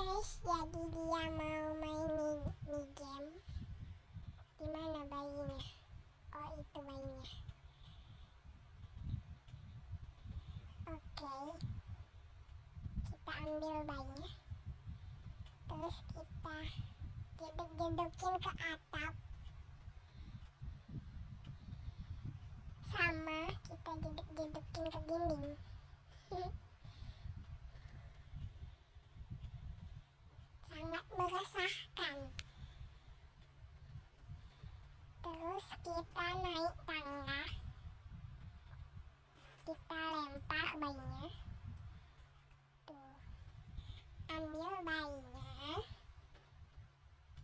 guys, jadi dia mau main mini game. Dimana bayinya? Oh, itu bayinya. Oke, kita ambil bayinya, terus kita jeduk-jedukin ke atap, sama kita jeduk-jedukin ke dinding. Sangat meresahkan. Terus kita naik tangga, kita lempar bayinya. Tuh, ambil bayinya,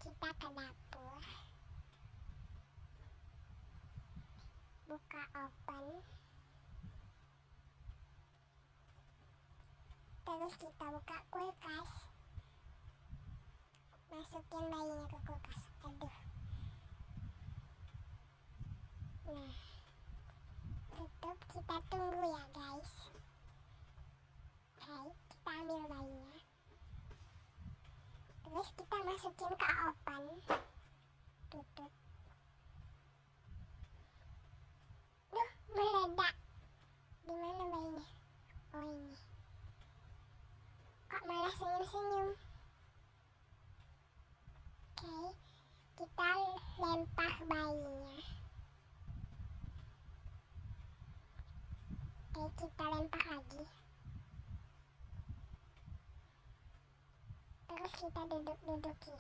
kita ke dapur, buka open, terus kita buka kulkas, masukin bayinya ke kulkas. Aduh. Nah, tutup, kita tunggu ya guys. Oke, kita ambil bayinya, terus kita masukin ke oven, tutup. Duh, meledak. Dimana bayinya? Oh, ini. Kok malah senyum-senyum? Oke, kita lempar bayinya. Oke, kita lempar lagi. Terus kita duduk-duduki.